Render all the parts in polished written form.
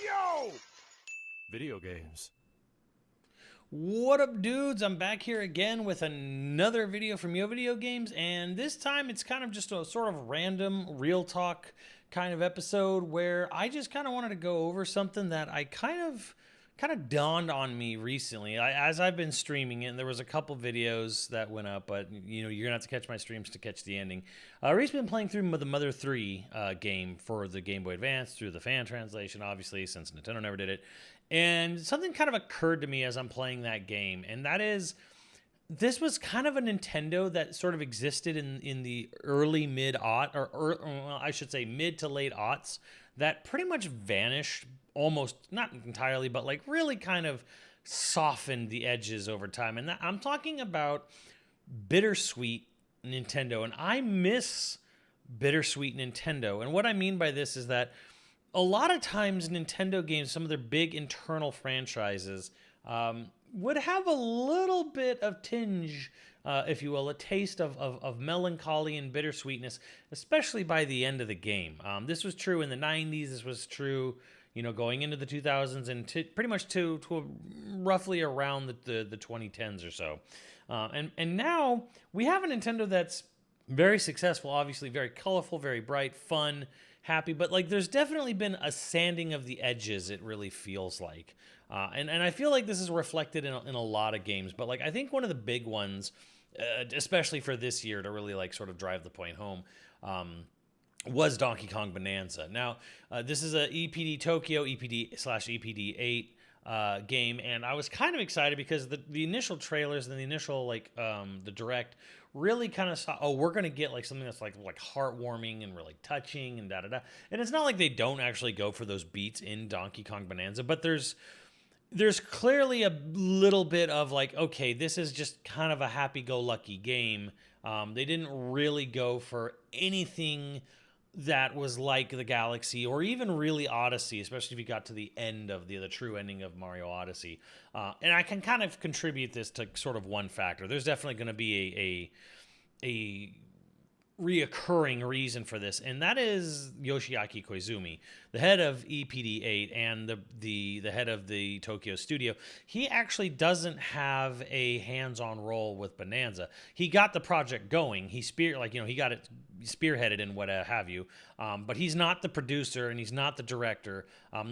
Yo! Video games. What up, dudes? I'm back here again with another video from YoVideogames, and this time it's kind of just a sort of random real talk kind of episode where I just kind of wanted to go over something that I kind of dawned on me recently. As I've been streaming it, and there was a couple videos that went up, but you're gonna have to catch my streams to catch the ending. Recently been playing through the Mother 3 game for the Game Boy Advance through the fan translation, obviously, since Nintendo never did it. And something kind of occurred to me as I'm playing that game, and that is, this was kind of a Nintendo that sort of existed in the early mid-aught, well, I should say mid to late aughts, that pretty much vanished almost, not entirely, but like really kind of softened the edges over time. And I'm talking about Bittersweet Nintendo, and I miss Bittersweet Nintendo. And what I mean by this is that a lot of times Nintendo games, some of their big internal franchises, would have a little bit of tinge, if you will, a taste of melancholy and bittersweetness, especially by the end of the game. This was true in the 90s. This was true, going into the 2000s and pretty much to roughly around the 2010s or so. And now we have a Nintendo that's very successful, obviously very colorful, very bright, fun, happy, but like there's definitely been a sanding of the edges, it really feels like. And I feel like this is reflected in a lot of games, but like I think one of the big ones, especially for this year to really like sort of drive the point home, was Donkey Kong Bonanza. Now, this is a EPD Tokyo, EPD/EPD 8 game, and I was kind of excited because the initial trailers and the initial the direct really kind of saw, oh, we're gonna get like something that's like heartwarming and really touching and da da da. And it's not like they don't actually go for those beats in Donkey Kong Bonanza, but there's clearly a little bit of like, okay, this is just kind of a happy-go-lucky game. They didn't really go for anything that was like the Galaxy or even really Odyssey, especially if you got to the end of the true ending of Mario Odyssey. And I can kind of contribute this to sort of one factor. There's definitely going to be a reoccurring reason for this, and that is Yoshiaki Koizumi, the head of EPD8 and the head of the Tokyo studio. He actually doesn't have a hands-on role with Bonanza. He got the project going. He got it spearheaded and what have you, but he's not the producer and he's not the director,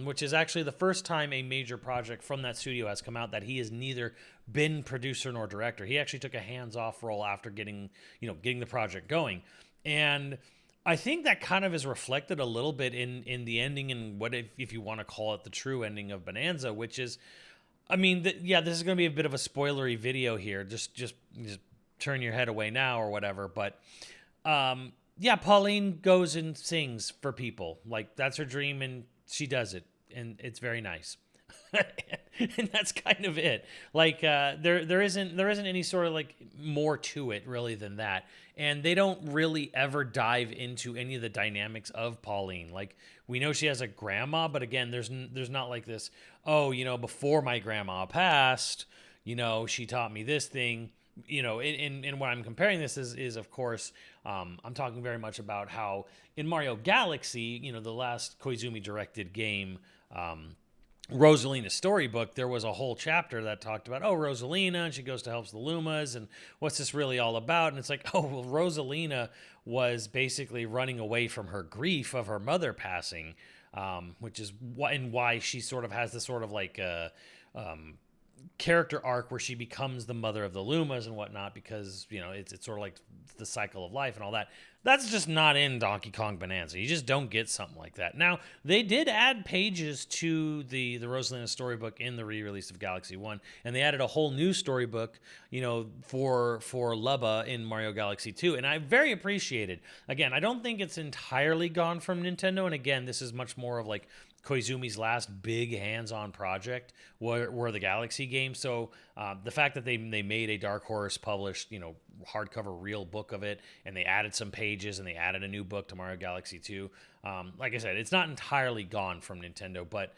which is actually the first time a major project from that studio has come out that he has neither been producer nor director. He actually took a hands-off role after getting the project going. And I think that kind of is reflected a little bit in the ending, and what if you want to call it the true ending of Bonanza, which is, I mean, this is going to be a bit of a spoilery video here. Just turn your head away now or whatever. But Pauline goes and sings for people. Like, that's her dream, and she does it, and it's very nice. And that's kind of it. Like there isn't any sort of like more to it really than that. And they don't really ever dive into any of the dynamics of Pauline. Like, we know she has a grandma, but again, there's not like this, oh, before my grandma passed, she taught me this thing. And what I'm comparing this is of course, I'm talking very much about how in Mario Galaxy, the last Koizumi directed game, Rosalina's storybook, there was a whole chapter that talked about, oh, Rosalina, and she goes to help the Lumas, and what's this really all about? And it's like, oh, well, Rosalina was basically running away from her grief of her mother passing, which is why she sort of has this sort of like character arc where she becomes the mother of the Lumas and whatnot, because it's sort of like the cycle of life and all that. That's just not in Donkey Kong Bonanza. You just don't get something like that. Now, they did add pages to the Rosalina storybook in the re-release of Galaxy 1, and they added a whole new storybook, for Lubba in Mario Galaxy 2, and I very appreciated. Again, I don't think it's entirely gone from Nintendo, and again, this is much more of like Koizumi's last big hands-on project were the Galaxy games. So the fact that they made a Dark Horse published, hardcover real book of it, and they added some pages and they added a new book to Mario Galaxy 2. Like I said, it's not entirely gone from Nintendo, but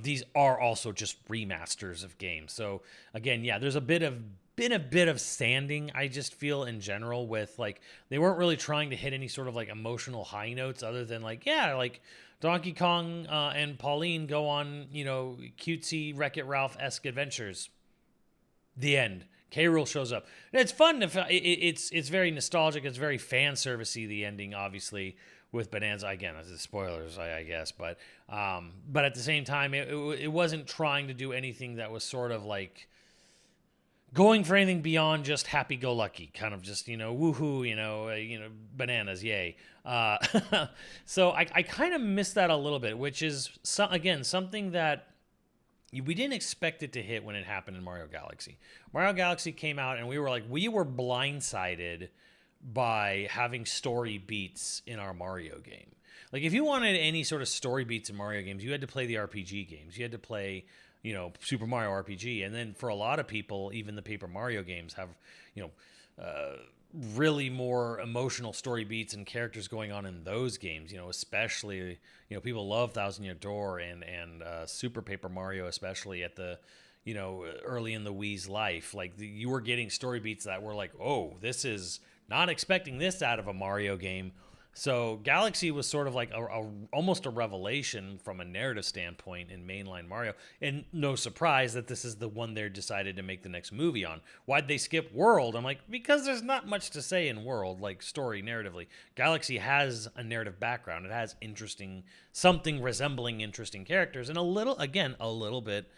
these are also just remasters of games. So again, there's a bit of been a bit of sanding, I just feel, in general, with like they weren't really trying to hit any sort of like emotional high notes other than like, yeah, like Donkey Kong and Pauline go on, you know, cutesy Wreck-It Ralph-esque adventures. The end. K. Rool shows up. It's fun. It's very nostalgic. It's very fan servicey. The ending, obviously, with Bonanza. Again, it's spoilers, I guess, but at the same time, it wasn't trying to do anything that was sort of like going for anything beyond just happy-go-lucky, kind of just, you know, woohoo, bananas, yay. So I kind of miss that a little bit, which is, again, something that we didn't expect it to hit when it happened in Mario Galaxy. Mario Galaxy came out, and we were blindsided by having story beats in our Mario game. Like, if you wanted any sort of story beats in Mario games, you had to play the RPG games. You had to play, you know, Super Mario RPG. And then for a lot of people, even the Paper Mario games have, you know, really more emotional story beats and characters going on in those games, you know, especially, you know, people love Thousand Year Door and Super Paper Mario, especially at the, you know, early in the Wii's life. Like, you were getting story beats that were like, oh, this is not expecting this out of a Mario game. So Galaxy was sort of like almost a revelation from a narrative standpoint in mainline Mario. And no surprise that this is the one they decided to make the next movie on. Why'd they skip World? I'm like, because there's not much to say in World, like story narratively. Galaxy has a narrative background. It has something resembling interesting characters, and a little bit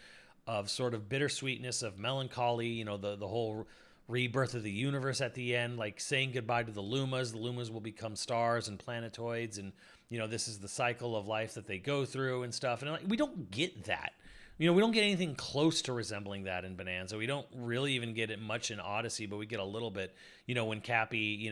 of sort of bittersweetness, of melancholy, you know, the whole rebirth of the universe at the end, like saying goodbye to the Lumas. The Lumas will become stars and planetoids, and, you know, this is the cycle of life that they go through and stuff. And like, we don't get that. You know, we don't get anything close to resembling that in Bonanza. We don't really even get it much in Odyssey, but we get a little bit, you know, when Cappy,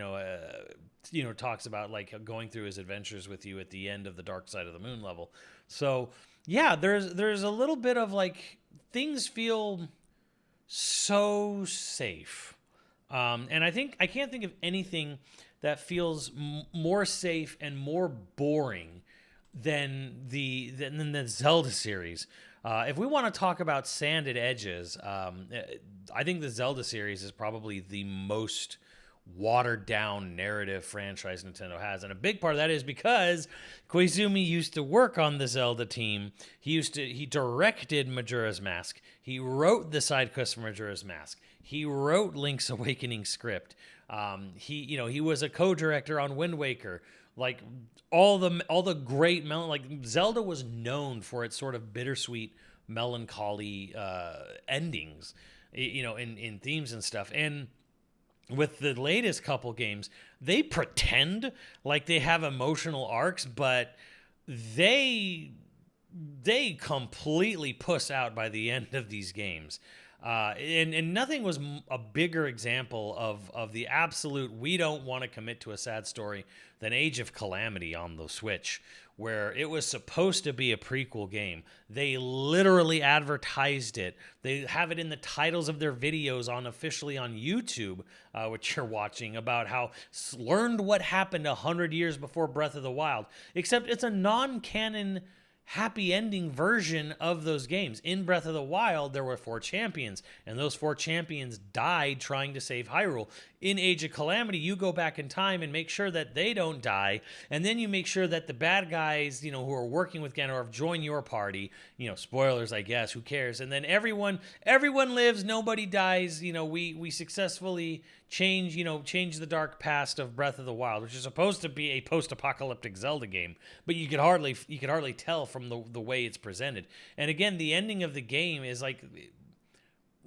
talks about like going through his adventures with you at the end of the Dark Side of the Moon level. So yeah, there's a little bit of like, things feel so safe. And I can't think of anything that feels more safe and more boring than the Zelda series. If we want to talk about sanded edges, I think the Zelda series is probably the most watered down narrative franchise Nintendo has. And a big part of that is because Koizumi used to work on the Zelda team. He directed Majora's Mask. He wrote the side quest for Majora's Mask. He wrote Link's Awakening script. He was a co-director on Wind Waker. Like all the great like Zelda was known for its sort of bittersweet, melancholy endings, you know, in themes and stuff. And with the latest couple games, they pretend like they have emotional arcs, but they completely puss out by the end of these games. And nothing was a bigger example of the absolute, we don't want to commit to a sad story, than Age of Calamity on the Switch, where it was supposed to be a prequel game. They literally advertised it. They have it in the titles of their videos officially on YouTube, which you're watching, about how learned what happened 100 years before Breath of the Wild. Except it's a non-canon happy ending version of those games. In Breath of the Wild, there were 4 champions, and those 4 champions died trying to save Hyrule. In Age of Calamity, you go back in time and make sure that they don't die, and then you make sure that the bad guys, you know, who are working with Ganondorf join your party. You know, spoilers, I guess, who cares? And then everyone lives, nobody dies. You know, we successfully change the dark past of Breath of the Wild, which is supposed to be a post-apocalyptic Zelda game, but you could hardly tell from the way it's presented. And again, the ending of the game is like,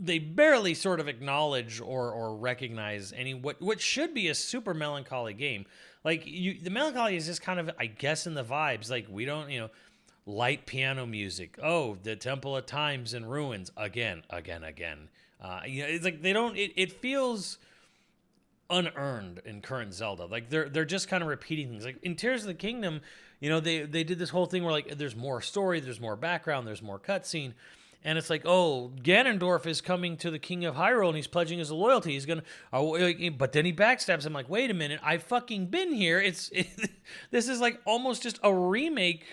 they barely sort of acknowledge or recognize what should be a super melancholy game. Like, the melancholy is just kind of, I guess, in the vibes. Like, we don't, you know, light piano music. Oh, the Temple of Time's in ruins again. It's like they don't. It feels unearned in current Zelda. Like they're just kind of repeating things. Like in Tears of the Kingdom, you know, they did this whole thing where like there's more story, there's more background, there's more cutscene. And it's like, oh, Ganondorf is coming to the King of Hyrule and he's pledging his loyalty. He's gonna, but then he backstabs him. Like, wait a minute, I've fucking been here. This is like almost just a remake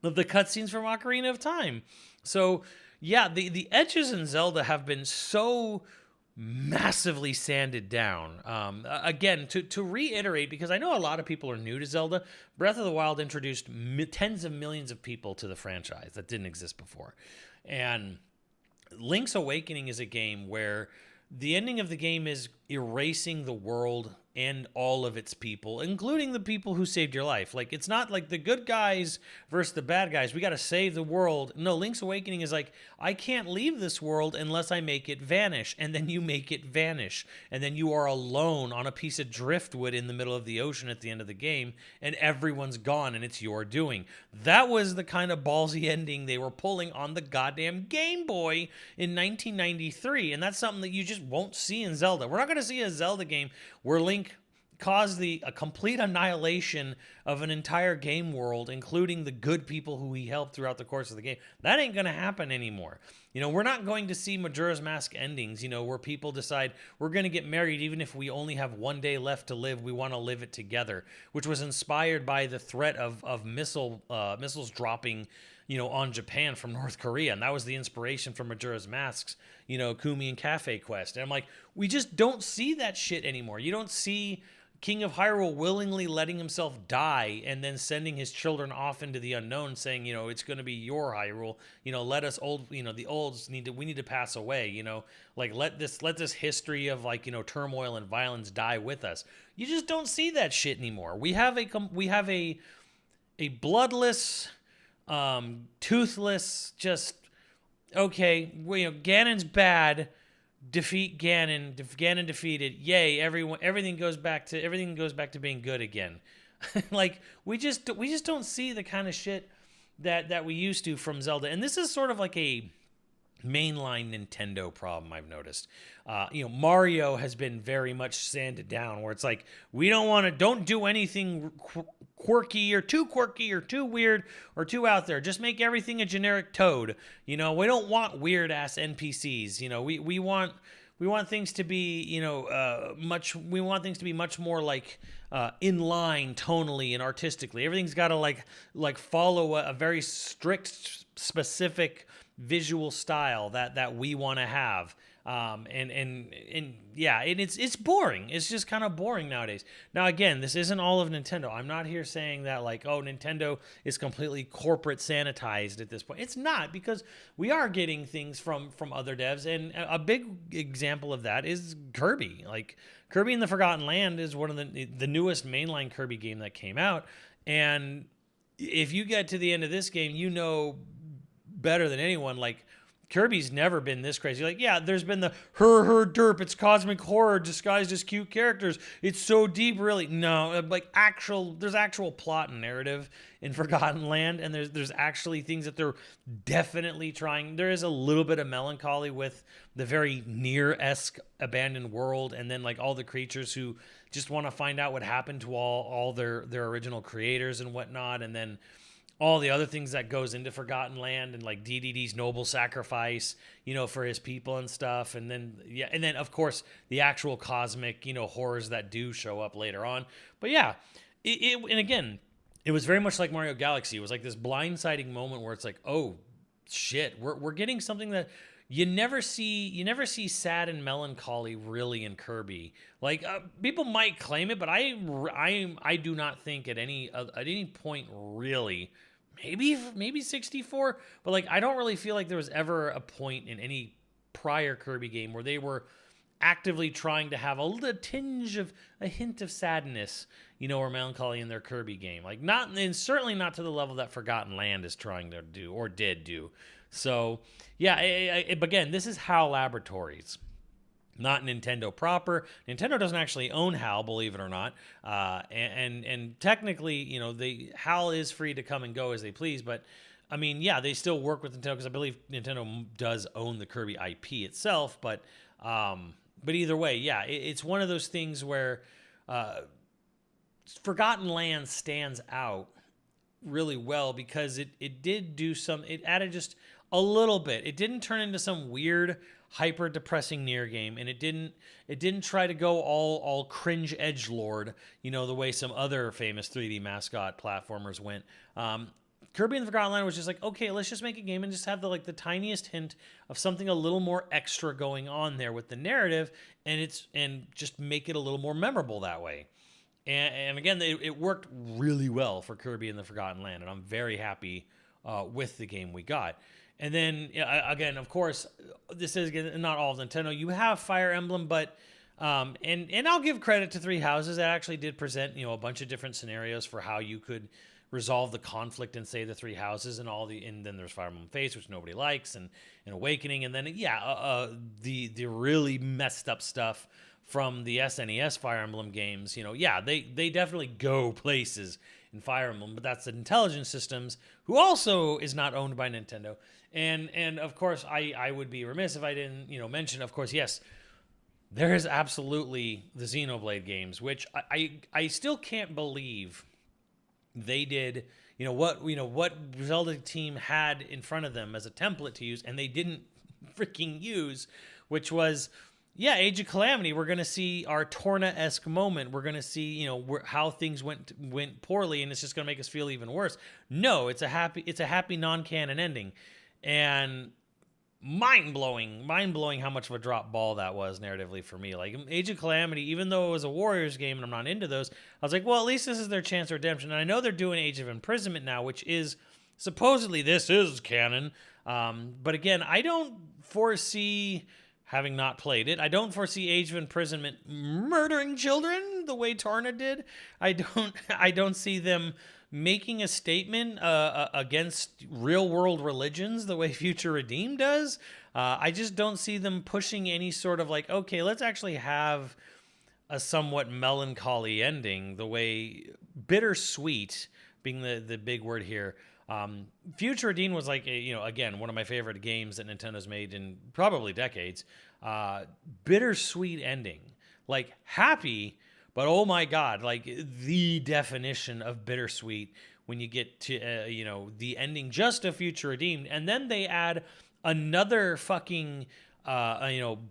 of the cutscenes from Ocarina of Time. So yeah, the edges in Zelda have been so massively sanded down. Again, to reiterate, because I know a lot of people are new to Zelda, Breath of the Wild introduced tens of millions of people to the franchise that didn't exist before. And Link's Awakening is a game where the ending of the game is erasing the world and all of its people, including the people who saved your life. Like, it's not like the good guys versus the bad guys. We got to save the world. No, Link's Awakening is like, I can't leave this world unless I make it vanish. And then you make it vanish. And then you are alone on a piece of driftwood in the middle of the ocean at the end of the game, and everyone's gone and it's your doing. That was the kind of ballsy ending they were pulling on the goddamn Game Boy in 1993. And that's something that you just won't see in Zelda. We're not going to see a Zelda game where Link caused a complete annihilation of an entire game world, including the good people who he helped throughout the course of the game. That ain't going to happen anymore. We're not going to see Majora's Mask endings, where people decide we're going to get married even if we only have one day left to live. We want to live it together, which was inspired by the threat of missiles dropping, on Japan from North Korea. And that was the inspiration for Majora's Mask's, Kumi and Cafe Quest. And I'm like, we just don't see that shit anymore. You don't see King of Hyrule willingly letting himself die and then sending his children off into the unknown, saying, it's going to be your Hyrule. Let us the olds we need to pass away. Like let this history of turmoil and violence die with us. You just don't see that shit anymore. We have a bloodless, toothless, just okay. Ganon's bad. Defeat Ganon. Ganon defeated. Yay! Everything goes back to being good again. Like we just don't see the kind of shit that we used to from Zelda. And this is sort of like a mainline Nintendo problem I've noticed. Mario has been very much sanded down, where it's like don't do anything quirky or too weird or too out there. Just make everything a generic Toad. We don't want weird ass NPCs. We want things to be much more like in line tonally and artistically. Everything's got to like follow a very strict, specific visual style that we want to have. It's boring. It's just kind of boring nowadays. Now, again, this isn't all of Nintendo. I'm not here saying that Nintendo is completely corporate sanitized at this point. It's not, because we are getting things from other devs, and a big example of that is Kirby. Like Kirby and the Forgotten Land is one of the newest mainline Kirby game that came out, and if you get to the end of this game, better than anyone, Kirby's never been this crazy. There's been the her derp. It's cosmic horror disguised as cute characters. It's so deep, really. No, there's actual plot and narrative in Forgotten Land, and there's actually things that they're definitely trying. There is a little bit of melancholy with the very Nier-esque abandoned world, and then all the creatures who just want to find out what happened to all their original creators and whatnot, and then all the other things that goes into Forgotten Land, and DDD's noble sacrifice, for his people and stuff. And then of course the actual cosmic, horrors that do show up later on. But yeah, and again, it was very much like Mario Galaxy. It was like this blindsiding moment where it's like, oh shit, we're getting something that you never see sad and melancholy really in Kirby. People might claim it, but I do not think at any point really. Maybe 64, but I don't really feel like there was ever a point in any prior Kirby game where they were actively trying to have a tinge of a hint of sadness, or melancholy in their Kirby game. And certainly not to the level that Forgotten Land is trying to do or did do. So yeah, again, this is HAL Laboratories, not Nintendo proper. Nintendo doesn't actually own HAL, believe it or not. And technically, HAL is free to come and go as they please. But I mean, yeah, they still work with Nintendo, because I believe Nintendo does own the Kirby IP itself. But either way, yeah, it's one of those things where Forgotten Land stands out really well because it did do it added just a little bit. It didn't turn into some weird hyper depressing Nier game, and it didn't try to go all cringe edgelord, the way some other famous 3D mascot platformers went. Kirby and the Forgotten Land was just like, okay, let's just make a game and just have the tiniest hint of something a little more extra going on there with the narrative, and just make it a little more memorable that way. And again, it worked really well for Kirby and the Forgotten Land, and I'm very happy with the game we got. And then again, of course, this is not all of Nintendo. You have Fire Emblem, but and I'll give credit to Three Houses that actually did present a bunch of different scenarios for how you could resolve the conflict in, say, the Three Houses, and then there's Fire Emblem Fates, which nobody likes, and Awakening, and then the really messed up stuff from the SNES Fire Emblem games. They definitely go places in Fire Emblem, but that's the Intelligent Systems, who also is not owned by Nintendo. And of course, I would be remiss if I didn't mention, of course, yes, there is absolutely the Xenoblade games, which I still can't believe they did what Zelda team had in front of them as a template to use, and they didn't freaking use, which was Age of Calamity. We're gonna see our Torna-esque moment. We're gonna see how things went poorly, and it's just gonna make us feel even worse. No, it's a happy non-canon ending, and mind-blowing how much of a drop ball that was narratively for me. Like, Age of Calamity, even though it was a Warriors game and I'm not into those, I was like, well, at least this is their chance of redemption. And I know they're doing Age of Imprisonment now, which is supposedly this is canon. But again, I don't foresee, having not played it, I don't foresee Age of Imprisonment murdering children the way Torna did. I don't see them making a statement against real-world religions the way Future Redeem does. I just don't see them pushing any sort of like, okay, let's actually have a somewhat melancholy ending, the way Bittersweet being the big word here. Future Redeem was like, again, one of my favorite games that Nintendo's made in probably decades. Bittersweet ending. Like, happy, but oh my God, like the definition of bittersweet when you get to, the ending just of Future Redeemed. And then they add another fucking,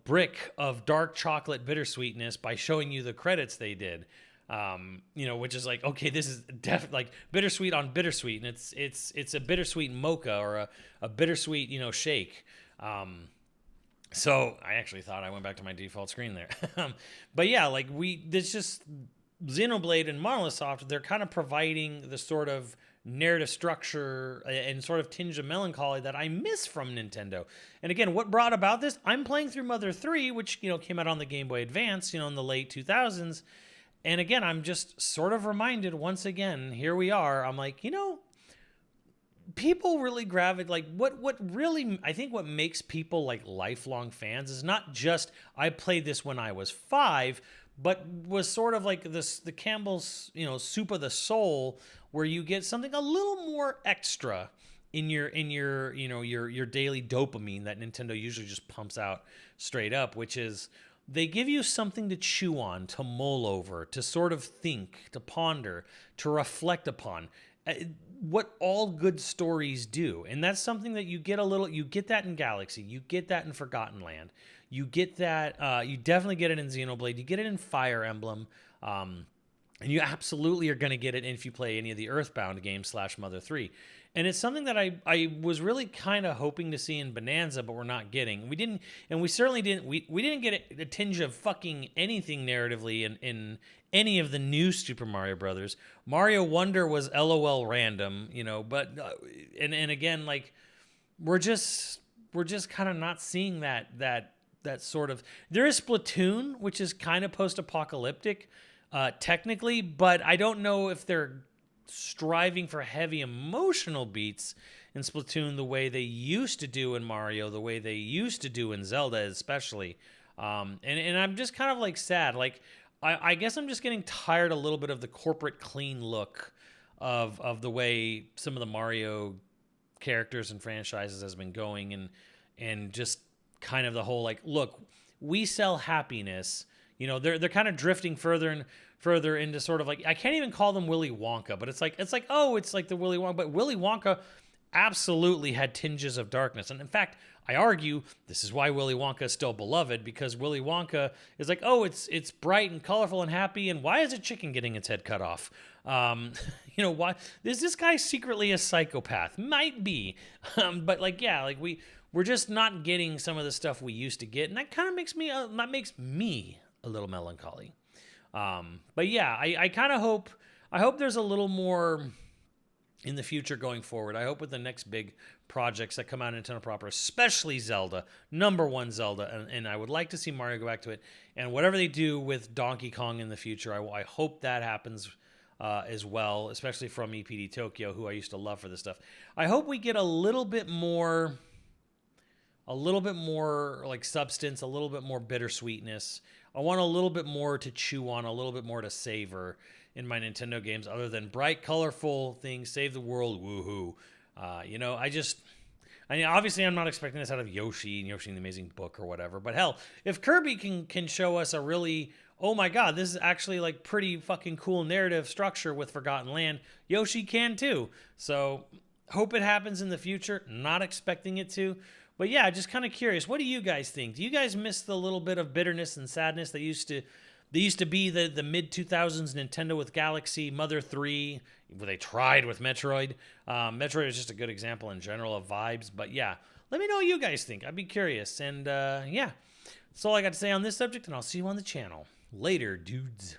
brick of dark chocolate bittersweetness by showing you the credits they did. Which is like, okay, this is like bittersweet on bittersweet. And it's a bittersweet mocha or a bittersweet, shake. So I actually thought I went back to my default screen there. But yeah, like it's just Xenoblade and Monolith Soft, they're kind of providing the sort of narrative structure and sort of tinge of melancholy that I miss from Nintendo. And again, what brought about this? I'm playing through Mother 3, which, came out on the Game Boy Advance, in the late 2000s. And again, I'm just sort of reminded once again, here we are. I'm like, people really gravitate, like what really, I think what makes people like lifelong fans is not just I played this when I was 5, but was sort of like the Campbell's, soup of the soul, where you get something a little more extra in your daily dopamine that Nintendo usually just pumps out straight up, which is they give you something to chew on, to mull over, to sort of think, to ponder, to reflect upon. What all good stories do. And that's something that you get that in Galaxy, you get that in Forgotten Land, you get that, you definitely get it in Xenoblade, you get it in Fire Emblem, and you absolutely are going to get it if you play any of the Earthbound games / Mother 3. And it's something that I was really kind of hoping to see in Bonanza, but we're not getting. We didn't, and we certainly didn't, we didn't get a tinge of fucking anything narratively in any of the new Super Mario Brothers. Mario Wonder was LOL random, but and again, like we're just kind of not seeing that sort of. There is Splatoon, which is kind of post-apocalyptic, technically, but I don't know if they're striving for heavy emotional beats in Splatoon the way they used to do in Mario, the way they used to do in Zelda, especially. And I'm just kind of like sad. Like, I guess I'm just getting tired a little bit of the corporate clean look of the way some of the Mario characters and franchises has been going, and just kind of the whole like, look, we sell happiness. They're kind of drifting further and further into sort of like, I can't even call them Willy Wonka, but it's like oh, it's like the Willy Wonka, but Willy Wonka absolutely had tinges of darkness. And in fact, I argue this is why Willy Wonka is still beloved, because Willy Wonka is like, oh, it's bright and colorful and happy, and why is a chicken getting its head cut off? Why is this guy secretly a psychopath? Might be, but like, yeah, like we're just not getting some of the stuff we used to get, and that kind of makes me a little melancholy. But yeah, I kind of hope there's a little more in the future going forward. I hope with the next big projects that come out in Nintendo proper, especially Zelda, #1 Zelda, and I would like to see Mario go back to it, and whatever they do with Donkey Kong in the future, I hope that happens as well, especially from EPD Tokyo, who I used to love for this stuff. I hope we get a little bit more like substance, a little bit more bittersweetness. I want a little bit more to chew on, a little bit more to savor in my Nintendo games, other than bright, colorful things, save the world, woohoo. Obviously I'm not expecting this out of Yoshi and Yoshi and the Amazing Book or whatever, but hell, if Kirby can show us a really, oh my god, this is actually like pretty fucking cool narrative structure with Forgotten Land, Yoshi can too. So hope it happens in the future, not expecting it to. But yeah, just kind of curious. What do you guys think? Do you guys miss the little bit of bitterness and sadness that used to be the mid-2000s Nintendo with Galaxy, Mother 3, where they tried with Metroid. Metroid is just a good example in general of vibes. But yeah, let me know what you guys think. I'd be curious. And yeah, that's all I got to say on this subject, and I'll see you on the channel. Later, dudes.